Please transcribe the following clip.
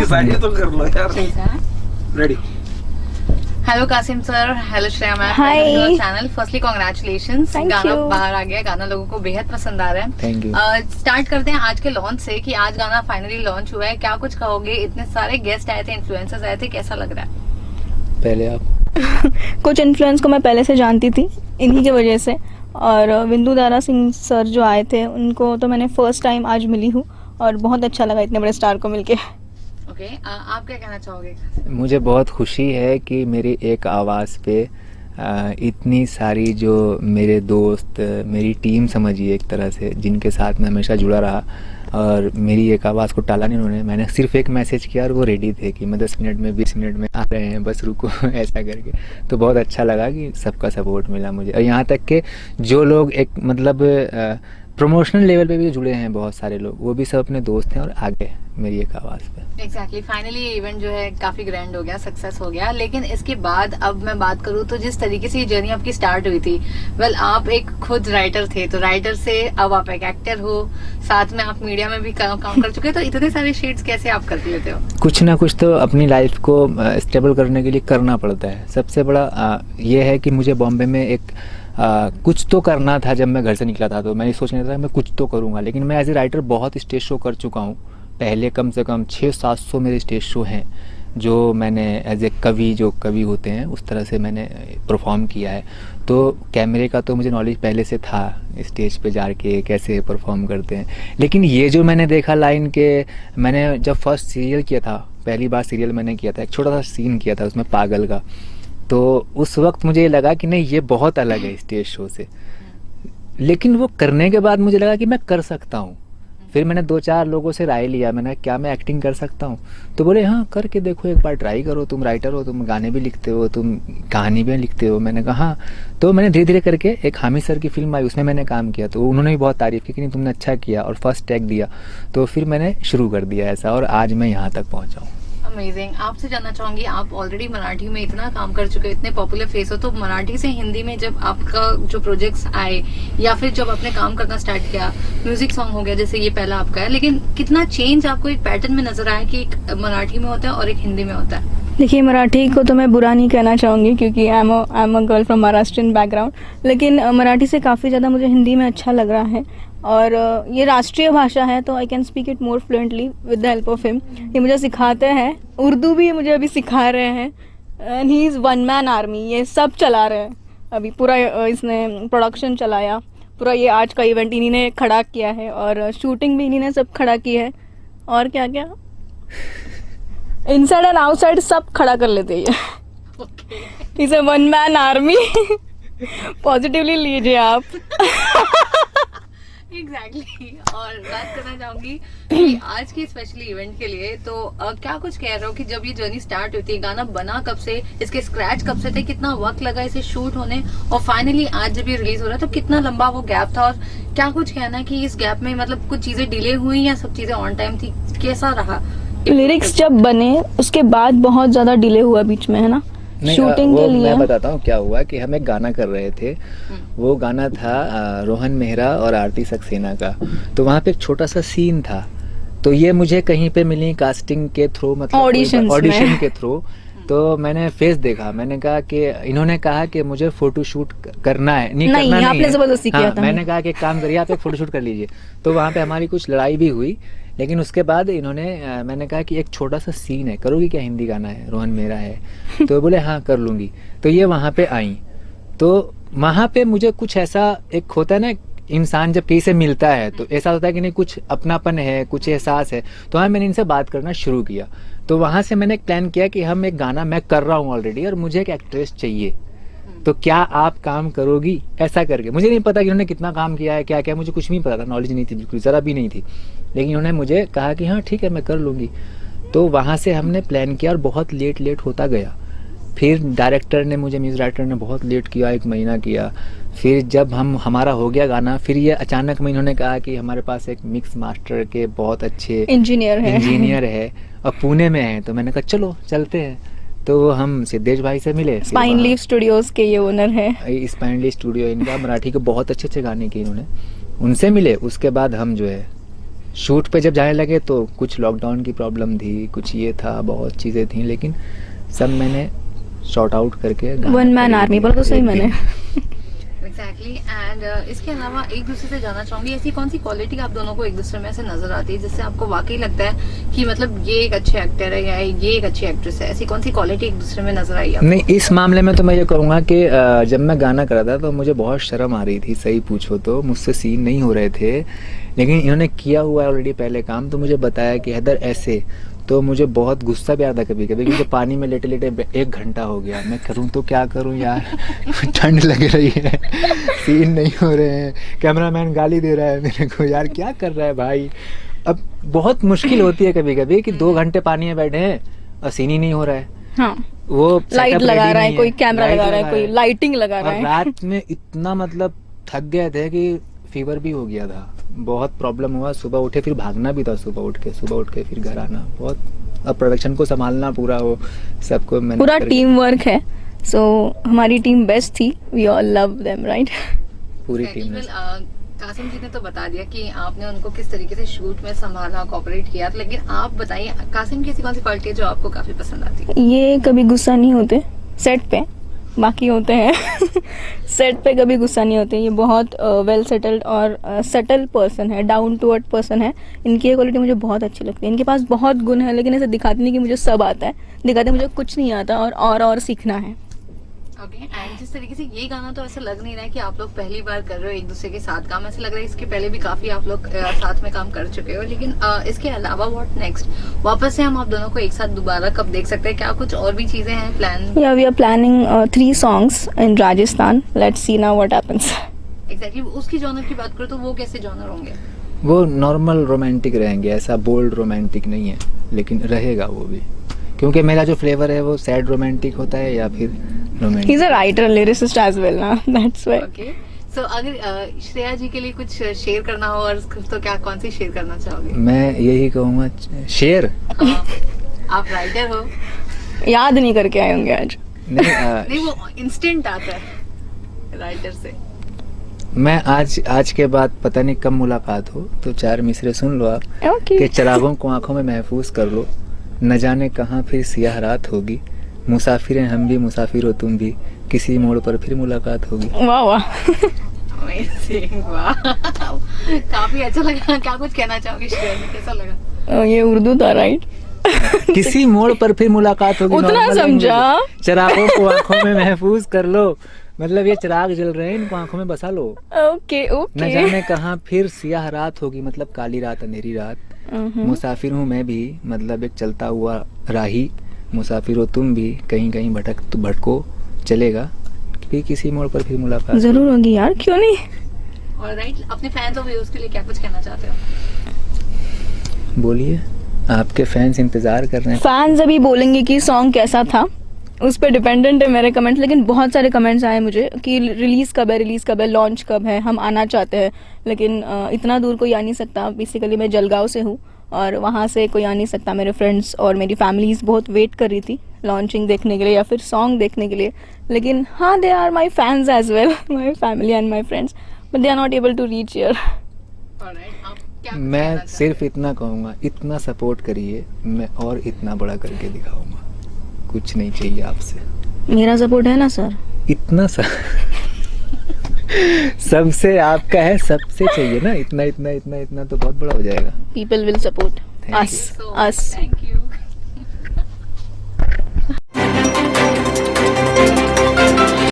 Decide तो कर लो यार। Ready. Hello Qasim sir, hello Shreya ma'am, hi channel. Firstly congratulations, गाना बाहर आ गया, गाना लोगों को बेहद पसंद आ रहा है। Thank you. स्टार्ट करते हैं आज के लॉन्च से कि आज गाना फाइनली लॉन्च हुआ है, क्या कुछ कहोगे? इतने सारे गेस्ट आए थे, इन्फ्लुएंसर्स आए थे, कैसा लग रहा है? पहले आप। कुछ इन्फ्लुएंस को मैं पहले से जानती थी इन्हीं की वजह से, और विंदु दारा सिंह सर जो आए थे उनको तो मैंने फर्स्ट टाइम आज मिली हूँ और बहुत अच्छा लगा इतने बड़े स्टार को मिलके। ओके, आप क्या कहना चाहोगे? मुझे बहुत खुशी है कि मेरी एक आवाज़ पे इतनी सारी जो मेरे दोस्त, मेरी टीम समझिए एक तरह से, जिनके साथ मैं हमेशा जुड़ा रहा और मेरी एक आवाज़ को टाला नहीं उन्होंने। मैंने सिर्फ एक मैसेज किया और वो रेडी थे कि मैं 10 मिनट में 20 मिनट में आ रहे हैं, बस रुको ऐसा करके। तो बहुत अच्छा लगा कि सबका सपोर्ट मिला मुझे, और यहाँ तक के जो लोग एक मतलब प्रमोशनल लेवल पे भी जुड़े हैं बहुत सारे लोग, वो भी सब अपने दोस्त हैं और आगे मेरी एक आवाज़ पे। एग्जैक्टली, फाइनली इवेंट जो है काफी ग्रैंड हो गया, सक्सेस हो गया। लेकिन इसके बाद अब मैं बात करूँ तो जिस तरीके से ये जर्नी आपकी स्टार्ट हुई थी, वेल आप एक खुद राइटर थे, तो राइटर से अब आप एक एक्टर हो, साथ में आप मीडिया में भी काम कर चुके हैं, तो इतने सारे शेड्स कैसे आप कर लेते हो? कुछ ना कुछ तो अपनी लाइफ को स्टेबल करने के लिए करना पड़ता है। सबसे बड़ा ये है कि मुझे बॉम्बे में एक कुछ तो करना था। जब मैं घर से निकला था तो मैंने सोच रहा था मैं कुछ तो करूँगा, लेकिन मैं एज ए राइटर बहुत स्टेज शो कर चुका हूँ पहले। कम से कम 600-700 मेरे स्टेज शो हैं जो मैंने एज ए कवि, जो कवि होते हैं उस तरह से मैंने परफॉर्म किया है। तो कैमरे का तो मुझे नॉलेज पहले से था, स्टेज पे जाके कैसे परफॉर्म करते हैं। लेकिन ये जो मैंने देखा लाइन के, मैंने जब फर्स्ट सीरियल किया था, पहली बार सीरियल मैंने किया था, एक छोटा सा सीन किया था उसमें पागल का, तो उस वक्त मुझे लगा कि नहीं ये बहुत अलग है स्टेज शो से। लेकिन वो करने के बाद मुझे लगा कि मैं कर सकता हूँ। फिर मैंने 2-4 लोगों से राय लिया, मैंने क्या मैं एक्टिंग कर सकता हूँ? तो बोले हाँ करके देखो, एक बार ट्राई करो, तुम राइटर हो, तुम गाने भी लिखते हो, तुम कहानी भी लिखते हो। मैंने कहा हाँ। तो मैंने धीरे धीरे करके, एक हामिद सर की फिल्म आई उसमें मैंने काम किया, तो उन्होंने भी बहुत तारीफ़ की कि नहीं तुमने अच्छा किया, और फर्स्ट टैग दिया। तो फिर मैंने शुरू कर दिया ऐसा, और आज मैं यहाँ तक पहुँचा हूँ। अमेजिंग। आपसे जानना चाहूंगी, आप ऑलरेडी मराठी में इतना काम कर चुके हो, इतने पॉपुलर फेस हो, तो मराठी से हिंदी में जब आपका जो प्रोजेक्ट्स आए या फिर जब आपने काम करना स्टार्ट किया, म्यूजिक सॉन्ग हो गया जैसे ये पहला आपका है, लेकिन कितना चेंज आपको एक पैटर्न में नजर आया कि एक मराठी में होता है और एक हिंदी में होता है? देखिए, मराठी को तो मैं बुरा नहीं कहना चाहूँगी क्योंकि I am a girl from Maharashtrian background, लेकिन मराठी से काफ़ी ज़्यादा मुझे हिंदी में अच्छा लग रहा है। और ये राष्ट्रीय भाषा है तो I can speak it more fluently with the help of him. ये मुझे सिखाते हैं, उर्दू भी मुझे अभी सिखा रहे हैं, and he is one man army, ये सब चला रहे हैं अभी पूरा। इसने प्रोडक्शन चलाया पूरा, ये आज का इवेंट इन्हीं ने खड़ा किया है, और शूटिंग भी इन्हीं ने सब खड़ा की है, और क्या क्या इनसाइड एंड आउटसाइड सब खड़ा कर लेते हैं। Is a one man army. Positively लीजिए आप। एग्जैक्टली। और बात करना चाहूंगी कि आज के स्पेशली इवेंट के लिए तो क्या कुछ कह रहे हो कि जब ये जर्नी स्टार्ट हुई थी, गाना बना कब से, इसके स्क्रैच कब से थे, कितना वक्त लगा इसे शूट होने, और फाइनली आज जब ये रिलीज हो रहा है तो कितना लंबा वो गैप था, और क्या कुछ कहना है कि इस गैप में मतलब कुछ चीजें डिले हुई या सब चीजें ऑन टाइम थी, कैसा रहा? लिरिक्स जब बने उसके बाद बहुत ज्यादा डिले हुआ बीच में, है ना, शूटिंग के लिए। मैं बताता हूँ क्या हुआ कि हम एक गाना कर रहे थे, वो गाना था रोहन मेहरा और आरती सक्सेना का। तो वहाँ पे एक छोटा सा सीन था, तो ये मुझे कहीं पे मिली कास्टिंग के थ्रू, मतलब ऑडिशन के थ्रू। तो मैंने फेस देखा, मैंने कहा कि इन्होंने कहा कि मुझे फोटो शूट करना है, नहीं करना नहीं आपने जबरदस्ती किया था। मैंने कहा कि एक काम करिए आप एक फोटो शूट कर लीजिए। तो वहाँ पे हमारी कुछ लड़ाई भी हुई, लेकिन उसके बाद इन्होंने मैंने कहा कि एक छोटा सा सीन है, करोगी क्या? हिंदी गाना है, रोहन मेरा है। तो बोले हाँ कर लूँगी। तो ये वहाँ पे आई, तो वहाँ पे मुझे कुछ ऐसा एक होता है ना, इंसान जब कहीं से मिलता है तो ऐसा होता है कि नहीं कुछ अपनापन है, कुछ एहसास है। तो हाँ मैंने इनसे बात करना शुरू किया। तो वहाँ से मैंने एक प्लान किया कि हम एक गाना मैं कर रहा हूँ ऑलरेडी, और मुझे एक एक्ट्रेस चाहिए, तो क्या आप काम करोगी? ऐसा करके। मुझे नहीं पता कि उन्होंने कितना काम किया है, क्या क्या, मुझे कुछ नहीं पता था, नॉलेज नहीं थी बिल्कुल, ज़रा भी नहीं थी। लेकिन उन्होंने मुझे कहा कि हाँ ठीक है मैं कर लूँगी। तो वहाँ से हमने प्लान किया और बहुत लेट होता गया। फिर डायरेक्टर ने मुझे, म्यूजिक डायरेक्टर ने बहुत लेट किया, 1 महीना किया। फिर जब हमारा हो गया गाना, फिर ये अचानक में इन्होंने कहा कि हमारे पास एक मिक्स मास्टर के बहुत अच्छे इंजीनियर है और पुणे में है। तो मैंने कहा चलो चलते हैं। तो हम सिद्धेश भाई से मिले, स्पाइन लीफ स्टूडियोज के ये ओनर है। स्पाइन लीफ स्टूडियो, इनका मराठी के बहुत अच्छे गाने किए इन्होंने, उनसे मिले। उसके बाद हम जो है शूट पे जब जाने लगे तो कुछ लॉकडाउन की प्रॉब्लम थी, कुछ ये था, बहुत चीज़ें थी, लेकिन सब मैंने शॉर्ट आउट करके वन मैन आर्मी बोला तो सही मैंने। एग्जैक्टली। एंड इसके अलावा एक दूसरे से जानना चाहूंगी, ऐसी कौन सी क्वालिटी आप दोनों को एक दूसरे में ऐसे नजर आती है जिससे आपको वाकई लगता है कि मतलब ये एक अच्छे एक्टर है या ये एक अच्छी एक्ट्रेस है? ऐसी कौन सी क्वालिटी एक दूसरे में नजर आई आपको? नहीं, इस मामले में तो मैं ये कहूँगा कि जब मैं गाना कर रहा था तो मुझे बहुत शर्म आ रही थी, सही पूछो तो मुझसे सीन नहीं हो रहे थे, लेकिन इन्होंने किया हुआ है ऑलरेडी पहले काम, तो मुझे बताया कि हैदर ऐसे, तो मुझे बहुत गुस्सा भी आता कभी कभी, क्योंकि पानी में लेटे लेटे 1 घंटा हो गया, मैं करूँ तो क्या करूँ यार ठंड लग रही है, सीन नहीं हो रहे हैं, कैमरामैन गाली दे रहा है मेरे को, यार क्या कर रहा है भाई। अब बहुत मुश्किल होती है कभी कभी कि 2 घंटे पानी में बैठे हैं और सीन ही नहीं हो रहा है। हाँ, वो लाइट setup लगा ready रहा है, नहीं कोई कैमरा लगा रहा है, कोई लाइटिंग लगा रहा और है। रात में इतना मतलब थक गए थे कि फीवर भी हो गया था, बहुत प्रॉब्लम हुआ, सुबह उठे फिर भागना भी था, सुबह उठ के फिर घर आना, बहुत, अब प्रोडक्शन को संभालना पूरा, वो सबको मैंने पूरा टीम वर्क है, सो हमारी टीम बेस्ट थी, we all love them, right? पूरी टीम ने। कासिम जी ने तो बता दिया कि आपने उनको किस तरीके से शूट में संभाला, कोऑपरेट किया, लेकिन आप बताइए कासिम की ऐसी कौन सी क्वालिटी है जो आपको काफी पसंद आती है? ये कभी गुस्सा नहीं होते सेट पे, बाकी होते हैं सेट पे कभी गुस्सा नहीं होते। ये बहुत वेल सेटल्ड और सेटल पर्सन है, डाउन टू अर्थ पर्सन है। इनकी ये क्वालिटी मुझे बहुत अच्छी लगती है। इनके पास बहुत गुण है, लेकिन ऐसे दिखाते नहीं कि मुझे सब आता है, दिखाते मुझे कुछ नहीं आता और सीखना है। ओके। एंड जिस तरीके से ये गाना, तो ऐसा लग नहीं रहा है कि आप लोग पहली बार कर रहे हो एक दूसरे के साथ काम, ऐसा लग रहा है इसके पहले भी काफी आप लोग साथ में काम कर चुके हो, लेकिन इसके अलावा व्हाट नेक्स्ट? वापस से हम आप दोनों को एक साथ दोबारा कब देख सकते हैं? क्या कुछ और भी चीजें हैं plan? Yeah, we are planning 3 songs in Rajasthan. Let's see now what happens. Exactly. उसकी जॉनर की बात करो तो वो कैसे जॉनर होंगे? वो नॉर्मल रोमांटिक रहेंगे, ऐसा बोल्ड रोमांटिक नहीं है, लेकिन रहेगा वो भी, क्योंकि मेरा जो फ्लेवर है वो सैड रोमांटिक होता है या फिर romantic. He's a writer, lyricist as well, ना? That's why. ओके। सो अगर श्रेया जी के लिए कुछ शेयर करना हो और तो क्या, कौन सी शेयर करना चाहोगे? मैं यही कहूँगा, शेर। आप राइटर हो, याद नहीं करके आए होंगे आज। नहीं वो इंस्टेंट आता है राइटर से। मैं आज के बाद पता नहीं कब मुलाकात हो, तो 4 मिसरे सुन लो आप। Okay. कि चिरागों को आंखों में महफूज कर लो, न जाने कहाँ फिर सियाह रात होगी, मुसाफिर हैं हम भी, मुसाफिर हो तुम भी, किसी मोड़ पर फिर मुलाकात होगी। वाह वाह। Amazing, वाह। काफी अच्छा लगा। क्या कुछ कहना चाहोगे श्रेया जी, कैसा लगा? ये उर्दू था, राइट? किसी मोड़ पर फिर मुलाकात होगी, उतना normal समझा। language। चिरागों को आंखों में महफूज कर लो, मतलब ये चिराग जल रहे हैं, इनको आंखों में बसा लो। ओके न ओके। जाने कहाँ फिर सियाह रात होगी, मतलब काली रात, अंधेरी रात। मुसाफिर हूँ मैं भी, मतलब एक चलता हुआ राही, मुसाफिर हो तुम भी, कहीं कहीं भटको चलेगा, फिर किसी मोड़ पर फिर मुलाकात जरूर होगी यार, क्यों नहीं। ऑलराइट, अपने फैंस और व्यूअर्स के लिए क्या कुछ कहना चाहते हो? बोलिए, आपके फैंस इंतजार कर रहे हैं। फैंस अभी बोलेंगे कि सॉन्ग कैसा था, उस पर डिपेंडेंट है मेरे कमेंट्स, लेकिन बहुत सारे कमेंट्स आए मुझे कि रिलीज़ कब है, लॉन्च कब है, हम आना चाहते हैं, लेकिन इतना दूर कोई आ नहीं सकता। बेसिकली मैं जलगांव से हूँ और वहाँ से कोई आ नहीं सकता। मेरे फ्रेंड्स और मेरी फैमिलीज़ बहुत वेट कर रही थी लॉन्चिंग देखने के लिए या फिर सॉन्ग देखने के लिए, लेकिन हाँ, they are my fans as well, my family and my friends, but they are not able to reach here. Alright, आप क्या कुछ मैं कहना चाहते सिर्फ इतना कहूँगा, इतना सपोर्ट करिए, मैं और इतना बड़ा करके दिखाऊंगा। कुछ नहीं चाहिए आपसे, मेरा सपोर्ट है ना सर, इतना सा सबसे आपका है, सबसे चाहिए ना, इतना इतना इतना इतना तो बहुत बड़ा हो जाएगा। पीपल विल सपोर्ट Thank अस हो? अस। थैंक